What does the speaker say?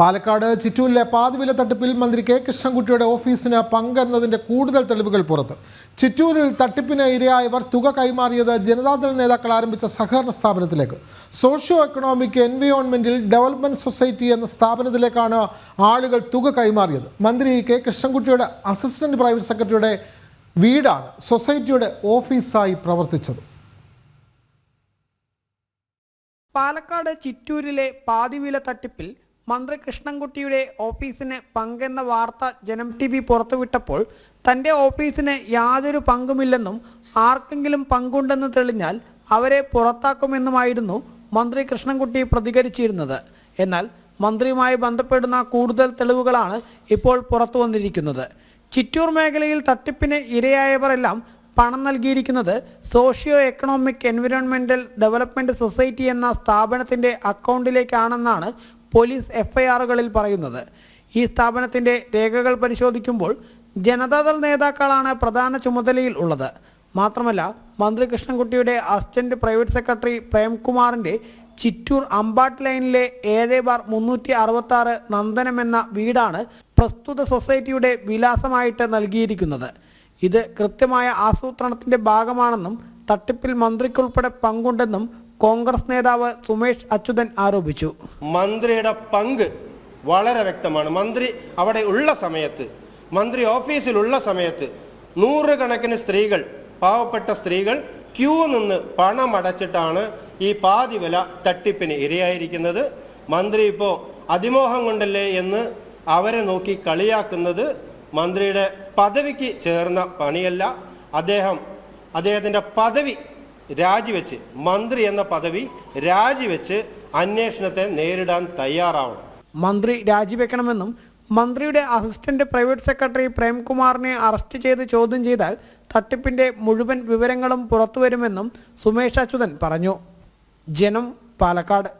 പാലക്കാട് ചിറ്റൂരിലെ പാതിവില തട്ടിപ്പിൽ മന്ത്രി കെ കൃഷ്ണൻകുട്ടിയുടെ ഓഫീസിന് പങ്കെന്നതിന്റെ കൂടുതൽ തെളിവുകൾ പുറത്ത്. ചിറ്റൂരിൽ തട്ടിപ്പിന് ഇരയായവർ തുക കൈമാറിയത് ജനതാദൾ നേതാക്കൾ ആരംഭിച്ച സഹകരണ സ്ഥാപനത്തിലേക്ക്. സോഷ്യോ എക്കണോമിക് എൻവയോൺമെന്റൽ ഡെവലപ്മെന്റ് സൊസൈറ്റി എന്ന സ്ഥാപനത്തിലേക്കാണ് ആളുകൾ തുക കൈമാറിയത്. മന്ത്രി കെ കൃഷ്ണൻകുട്ടിയുടെ അസിസ്റ്റന്റ് പ്രൈവറ്റ് സെക്രട്ടറിയുടെ വീടാണ് സൊസൈറ്റിയുടെ ഓഫീസായി പ്രവർത്തിച്ചത്. പാലക്കാട് ചിറ്റൂരിലെ പാതിവില തട്ടിപ്പിൽ മന്ത്രി കൃഷ്ണൻകുട്ടിയുടെ ഓഫീസിന് പങ്കെന്ന വാർത്ത ജനം TV പുറത്തുവിട്ടപ്പോൾ തൻ്റെ ഓഫീസിന് യാതൊരു പങ്കുമില്ലെന്നും ആർക്കെങ്കിലും പങ്കുണ്ടെന്ന് തെളിഞ്ഞാൽ അവരെ പുറത്താക്കുമെന്നുമായിരുന്നു മന്ത്രി കൃഷ്ണൻകുട്ടി പ്രതികരിച്ചിരുന്നത്. എന്നാൽ മന്ത്രിയുമായി ബന്ധപ്പെടുന്ന കൂടുതൽ തെളിവുകളാണ് ഇപ്പോൾ പുറത്തു വന്നിരിക്കുന്നത്. ചിറ്റൂർ മേഖലയിൽ തട്ടിപ്പിന് ഇരയായവരെല്ലാം പണം നൽകിയിരിക്കുന്നത് സോഷ്യോ എക്കണോമിക് എൻവയോൺമെന്റൽ ഡെവലപ്മെന്റ് സൊസൈറ്റി എന്ന സ്ഥാപനത്തിൻ്റെ അക്കൗണ്ടിലേക്കാണെന്നാണ് പോലീസ് FIRകളിൽ പറയുന്നത്. ഈ സ്ഥാപനത്തിൻ്റെ രേഖകൾ പരിശോധിക്കുമ്പോൾ ജനതാദൾ നേതാക്കളാണ് പ്രധാന ചുമതലയിൽ ഉള്ളത്. മാത്രമല്ല മന്ത്രി കൃഷ്ണൻകുട്ടിയുടെ അസിസ്റ്റന്റ് പ്രൈവറ്റ് സെക്രട്ടറി പ്രേംകുമാറിൻ്റെ ചിറ്റൂർ അമ്പാട്ട് ലൈനിലെ 7/366 നന്ദനം എന്ന വീടാണ് പ്രസ്തുത സൊസൈറ്റിയുടെ വിലാസമായിട്ട് നൽകിയിരിക്കുന്നത്. ഇത് കൃത്യമായ ആസൂത്രണത്തിൻ്റെ ഭാഗമാണെന്നും തട്ടിപ്പിൽ മന്ത്രിക്കുൾപ്പെടെ പങ്കുണ്ടെന്നും കോൺഗ്രസ് നേതാവ് സുമേഷ് അച്യുതൻ ആരോപിച്ചു. മന്ത്രിയുടെ പങ്ക് വളരെ വ്യക്തമാണ്. മന്ത്രി അവിടെ ഉള്ള സമയത്ത്, മന്ത്രി ഓഫീസിലുള്ള സമയത്ത് നൂറുകണക്കിന് സ്ത്രീകൾ, പാവപ്പെട്ട സ്ത്രീകൾ ക്യൂ നിന്ന് പണമടച്ചിട്ടാണ് ഈ പാതിവില തട്ടിപ്പിന് ഇരയായിരിക്കുന്നത്. മന്ത്രി ഇപ്പോൾ അതിമോഹം കൊണ്ടല്ലേ എന്ന് അവരെ നോക്കി കളിയാക്കുന്നത് മന്ത്രിയുടെ പദവിക്ക് ചേർന്ന പണിയല്ല. അദ്ദേഹത്തിൻ്റെ പദവി രാജിവെച്ച്, മന്ത്രി എന്ന പദവി രാജിവെച്ച് അന്വേഷണത്തെ നേരിടാൻ തയ്യാറാവണം. മന്ത്രി രാജിവെക്കണമെന്നും മന്ത്രിയുടെ അസിസ്റ്റന്റ് പ്രൈവറ്റ് സെക്രട്ടറി പ്രേംകുമാറിനെ അറസ്റ്റ് ചെയ്ത് ചോദ്യം ചെയ്താൽ തട്ടിപ്പിന്റെ മുഴുവൻ വിവരങ്ങളും പുറത്തുവരുമെന്നും സുമേഷ് അച്യുതൻ പറഞ്ഞു. ജനം, പാലക്കാട്.